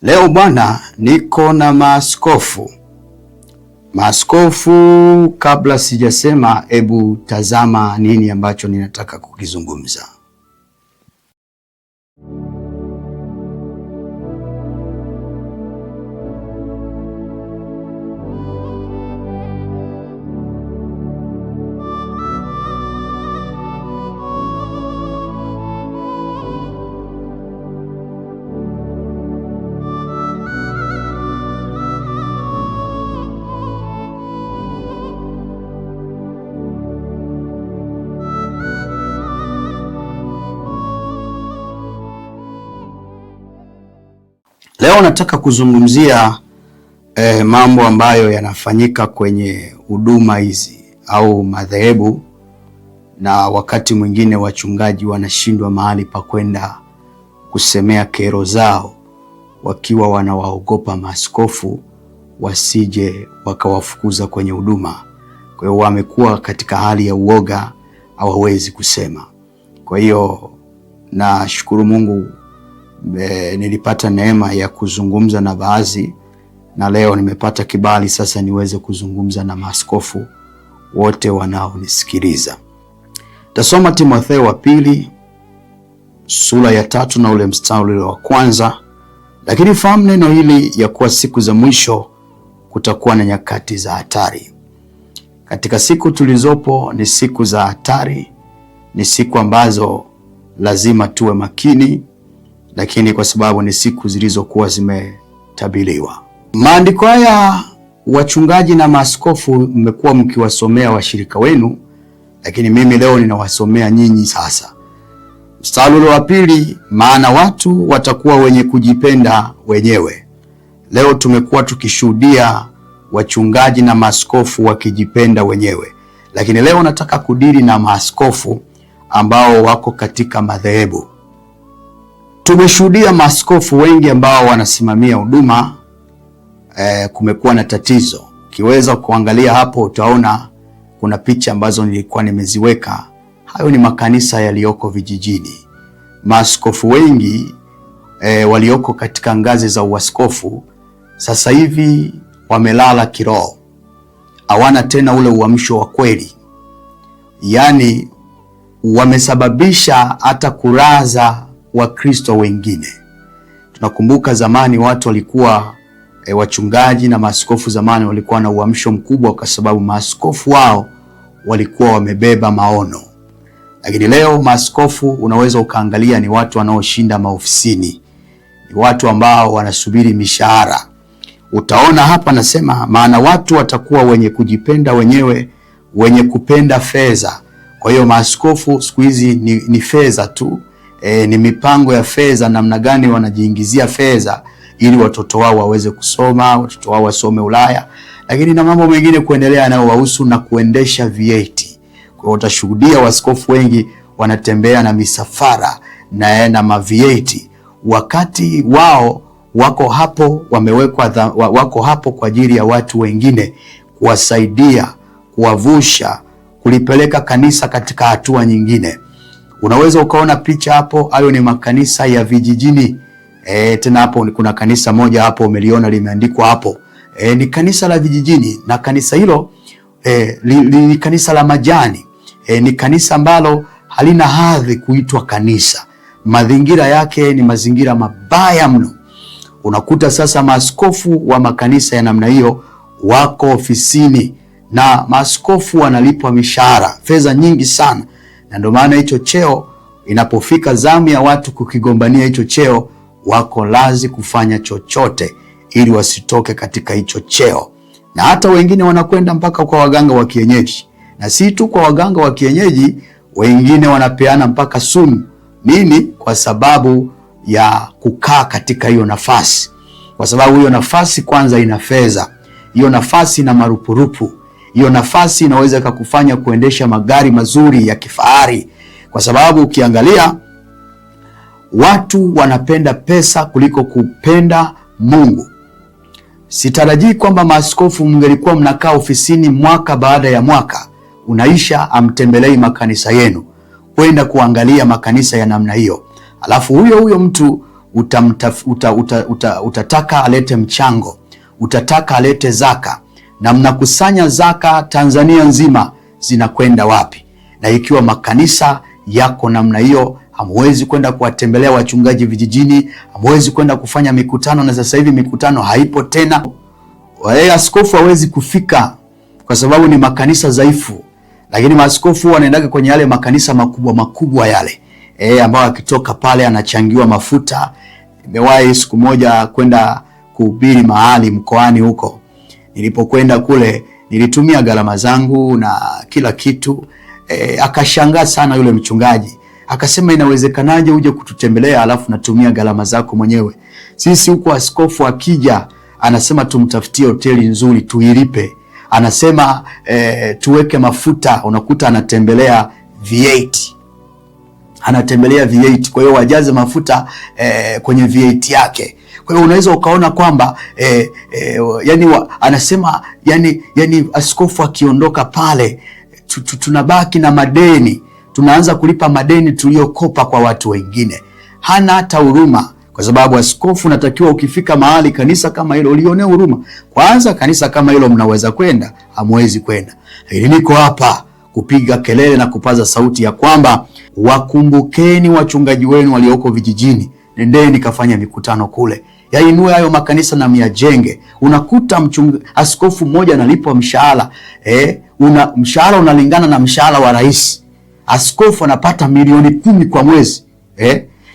Leo bwana, niko na maaskofu. Kabla sijasema, hebu tazama nini ambacho ninataka kukizungumza. Leo nataka kuzungumzia mambo ambayo yanafanyika kwenye huduma hizi au madhehebu, na wakati mwingine wachungaji wanashindwa mahali pa kwenda kusemea kero zao, wakiwa wanawaogopa maaskofu wasije wakawafukuza kwenye huduma. Kwa hiyo wamekuwa katika hali ya uoga, hawawezi kusema. Kwa hiyo nashukuru Mungu, nilipata neema ya kuzungumza na baadhi, na leo nimepata kibali sasa niweze kuzungumza na maaskofu wote wanaonisikiliza. Tasoma Timotheo wa pili sura ya 3 na ule mstari wa 1. Lakini fahamu neno hili, ya kuwa siku za mwisho kutakuwa na nyakati za hatari. Katika siku tulizopo ni siku za hatari, ni siku ambazo lazima tuwe makini, lakini kwa sababu ni siku zilizokuwa zimetabiriwa. Maandiko haya wachungaji na maaskofu mmekuwa mkiwasomea washirika wenu, lakini mimi leo ninawasomea nyinyi sasa. Mstari wa 2, maana watu watakuwa wenye kujipenda wenyewe. Leo tumekuwa tukishuhudia wachungaji na maaskofu wakijipenda wenyewe, lakini leo nataka kudili na maaskofu ambao wako katika madhehebu. Tumeshuhudia maaskofu wengi ambao wanasimamia huduma. Kumekuwa na tatizo. Ukiweza kuangalia hapo utaona kuna picha ambazo nilikuwa nimeziweka. Hayo ni makanisa yaliyoko vijijini. Maaskofu wengi walioko katika ngazi za uaskofu sasa hivi wamelala kiroho, hawana tena ule uamsho wa kweli, yaani wamesababisha hata kuraza Wakristo wengine. Tunakumbuka zamani watu walikuwa wachungaji na maaskofu zamani walikuwa na uamsho mkubwa kwa sababu maaskofu wao walikuwa wamebeba maono. Lakini leo maaskofu unaweza ukaangalia ni watu wanaoshinda maofisini, ni watu ambao wanasubiri mishahara. Utaona hapa nasema, maana watu watakuwa wenye kujipenda wenyewe, wenye kupenda fedha. Kwa hiyo maaskofu siku hizi ni fedha tu. Ni mipango ya fedha, namna gani wanajiingizia fedha ili watoto wao waweze kusoma, watoto wao wasome Ulaya, lakini na mambo mengine kuendelea yanayowahusu na kuendesha vieti. Kwa hiyo utashuhudia waskofu wengi wanatembea na misafara na mavieti, wakati wao wako hapo wamewekwa, wako hapo kwa ajili ya watu wengine, kuwasaidia, kuwavusha, kulipeleka kanisa katika hatua nyingine. Unaweza ukaona picha hapo, hayo ni makanisa ya vijijini. Tena hapo kuna kanisa moja hapo umeliona limeandikwa hapo. Ni kanisa la vijijini, na kanisa hilo ni kanisa la majani. Ni kanisa ambalo halina hadhi kuitwa kanisa. Mazingira yake ni mazingira mabaya mno. Unakuta sasa maaskofu wa makanisa ya namna hiyo wako ofisini, na maaskofu wanalipwa mishahara, fedha nyingi sana. Na ndio maana hicho cheo, inapofika zamu ya watu kukigombania hicho cheo, wako lazi kufanya chochote ili wasitoke katika hicho cheo. Na hata wengine wanakwenda mpaka kwa waganga wa kienyeji, na si tu kwa waganga wa kienyeji, wengine wanapeana mpaka sumu. Nini? Kwa sababu ya kukaa katika hiyo nafasi. Kwa sababu hiyo nafasi kwanza ina fedha, hiyo nafasi ina marupurupu, hiyo nafasi inaweza kukufanya kuendesha magari mazuri ya kifahari. Kwa sababu ukiangalia watu wanapenda pesa kuliko kupenda Mungu. Sitarajii kwamba maaskofu mngelikuwa mnakaa ofisini mwaka baada ya mwaka unaisha, amtembelei makanisa yenu kwenda kuangalia makanisa ya namna hiyo. Alafu huyo mtu utataka alete mchango, utataka alete zaka, na mnakusanya zaka Tanzania nzima, zinakwenda wapi? Na ikiwa makanisa yako namna hiyo, hamwezi kwenda kuwatembelea wachungaji vijijini, hamwezi kwenda kufanya mikutano, na sasa hivi mikutano haipo tena. Askofu hawezi kufika kwa sababu ni makanisa dhaifu, lakini maaskofu wanaendaga kwenye yale makanisa makubwa makubwa yale, ambao akitoka pale anachangiwa mafuta. Nimewahi siku moja kwenda kuhubiri mahali mkoani huko. Nilipokwenda kule nilitumia gharama zangu na kila kitu. Akashangaa sana yule mchungaji, akasema inawezekanaje uje kututembelea alafu natumia gharama zako mwenyewe? Sisi huko askofu akija anasema tumtafutie hoteli nzuri tuilipe, anasema tuweke mafuta, unakuta anatembelea V8, kwa hiyo wajaze mafuta kwenye V8 yake. Kwa hiyo unaweza ukaona kwamba anasema askofu akiondoka pale tunabaki na madeni, tunaanza kulipa madeni tuliyokopa kwa watu wengine. Hana hata huruma, kwa sababu askofu unatakiwa ukifika mahali kanisa kama hilo ulione huruma. Kwanza kanisa kama hilo mnaweza kwenda, hamwezi kwenda. Lakini niko hapa kupiga kelele na kupaza sauti ya kwamba wakumbukeni wachungaji wenu walioko vijijini, nendeni kafanya mikutano kule, yainue hayo makanisa na myajenge. Unakuta askofu mmoja analipwa mshahara, mshahara unalingana na mshahara wa rais. Askofu anapata milioni 10 kwa mwezi.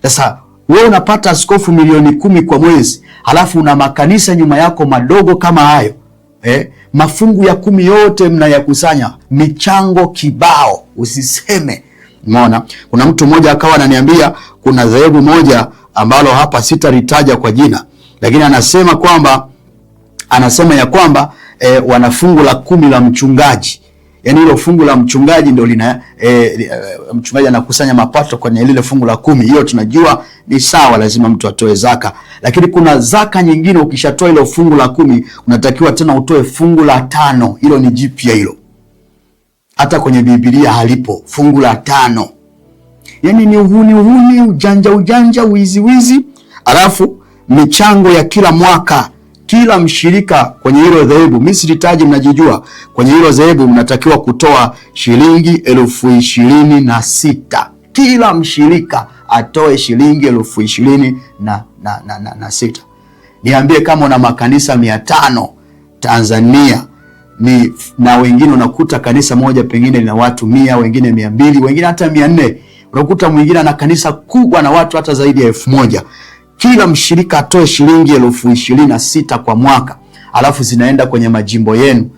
Sasa wewe unapata askofu milioni 10 kwa mwezi, halafu una makanisa nyuma yako madogo kama hayo. Mafungu ya 10 yote mnayakusanya, michango kibao usiseme. Umeona, kuna mtu mmoja akawa ananiambia kuna dhehebu moja ambalo hapa sitalitaja kwa jina, lakini anasema ya kwamba wana fungu la 10 la mchungaji. Yaani hilo fungu la mchungaji ndio mchungaji anakusanya mapato kwenye lile fungu la 10. Hiyo tunajua ni sawa, lazima mtu atoe zaka. Lakini kuna zaka nyingine, ukishatoa hilo fungu la 10 unatakiwa tena utoe fungu la 5. Hilo ni jipya hilo. Hata kwenye Biblia halipo fungu la 5. Yaani ni uhuni, ujanja, wizi. Alafu michango ya kila mwaka, kila mshirika kwenye hilo dhehebu, mimi silitaji, mnajijua, kwenye hilo dhehebu mnatakiwa kutoa shilingi 26,000. Kila mshirika atoe shilingi 26,000. Niambie kama una makanisa 500 Tanzania, na wengine unakuta kanisa moja pengine lina watu 100, wengine 200, wengine hata 400. Unakuta mwingine ana kanisa kubwa na watu hata zaidi ya 1000. Kila mshirika atoe shilingi 26,000 kwa mwaka, alafu zinaenda kwenye majimbo yenu.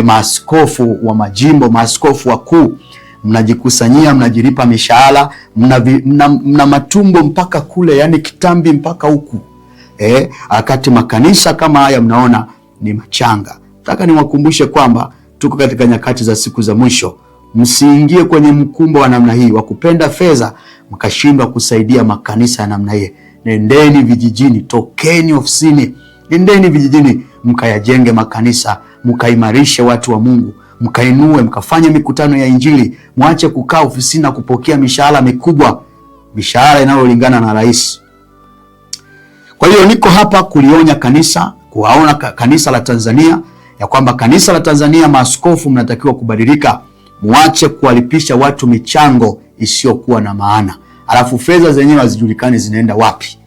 Maaskofu wa majimbo, maaskofu wakuu, mnajikusanyia, mnajilipa mishahara, mna matumbo mpaka kule, yani kitambi mpaka huku. Wakati makanisa kama haya mnaona ni machanga. Nataka niwakumbushe kwamba tuko katika nyakati za siku za mwisho. Msiingie kwenye mkumbo wa namna hii wa kupenda fedha mkashindwa kusaidia makanisa ya namna hii. Nendeni vijijini, tokeni ofisini, nendeni vijijini, mkayajenge makanisa, mkaimarishe watu wa Mungu, mkainue, mkafanye mikutano ya Injili. Mwache kukaa ofisini na kupokea mishahara mikubwa, mishahara inayolingana na rais. Kwa hiyo niko hapa kulionya kanisa, kuwaona kanisa la Tanzania ya kwamba kanisa la Tanzania, maaskofu mnatakiwa kubadilika. Mwache kuwalipisha watu michango isiyokuwa na maana, alafu fedha zenyewe hazijulikani zinaenda wapi.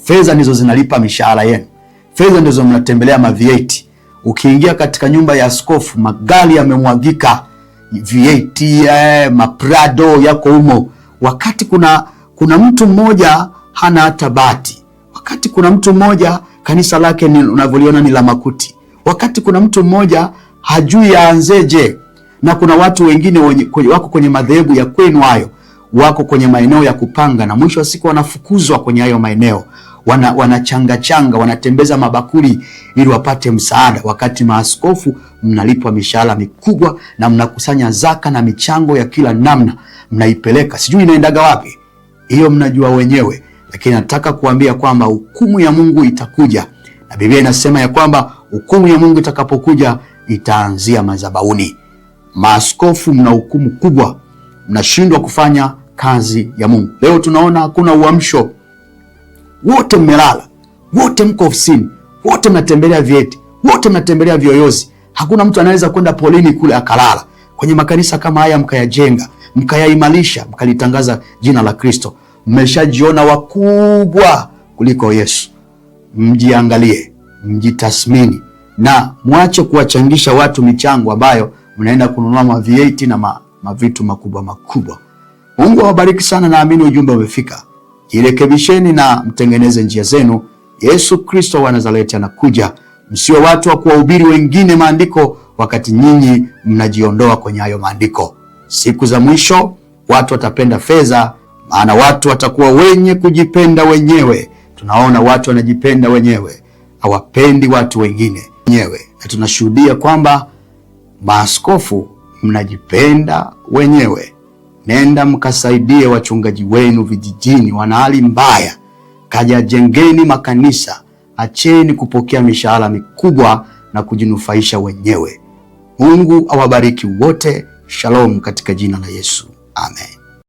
Fedha ndizo zinalipa mishahara yenu, fedha ndizo mnatembelea V8. Ukiingia katika nyumba ya askofu, magari yamemwagika, V8, maprado yako humo, wakati kuna mtu mmoja hana hata bati, wakati kuna mtu mmoja kanisa lake unavyoliona ni la makuti, wakati kuna mtu mmoja hajui aanzeje, na kuna watu wengine wako kwenye madhehebu ya kwenu hayo, wako kwenye maeneo ya kupanga, na mwisho wa siku wanafukuzwa kwenye hayo maeneo. Wanachanga, wanatembeza mabakuli ili wapate msaada, wakati maaskofu mnalipwa mishahara mikubwa na mnakusanya zaka na michango ya kila namna, mnaipeleka sijui inaendaga wapi. Hiyo mnajua wenyewe, lakini nataka kuambia kwamba hukumu ya Mungu itakuja, na Biblia inasema ya kwamba hukumu ya Mungu itakapokuja itaanzia madhabahuni. Maaskofu mna hukumu kubwa, mnashindwa kufanya kazi ya Mungu. Leo tunaona hakuna uamsho wote mmelala, wote mko ofisini, wote mnatembelea vyeti, wote mnatembelea vyoyozi. Hakuna mtu anaweza kwenda polini kule akalala. Kwenye makanisa kama haya mkayajenga, mkayaimarisha, mkalitangaza jina la Kristo, mmeshajiona wakubwa kuliko Yesu. Mjiangalie, mjitathmini na mwache kuwachangisha watu michango ambayo mnaenda kununua mavieti na mavitu makubwa makubwa. Mungu awabariki sana, naamini ujumbe umefika. Jirekebisheni na mtengeneze njia zenu. Yesu Kristo wa Nazareti anakuja. Msio watu wa kuwahubiri wengine maandiko wakati nyinyi mnajiondoa kwenye hayo maandiko. Siku za mwisho watu watapenda fedha, maana watu watakuwa wenye kujipenda wenyewe. Tunaona watu wanajipenda wenyewe, hawapendi watu wengine wenyewe, na tunashuhudia kwamba maaskofu mnajipenda wenyewe. Nenda mkasaidie wachungaji wenu vijijini, wana hali mbaya. Kajajengeni makanisa, acheni kupokea mishahara mikubwa na kujinufaisha wenyewe. Mungu awabariki wote. Shalom katika jina la Yesu. Amen.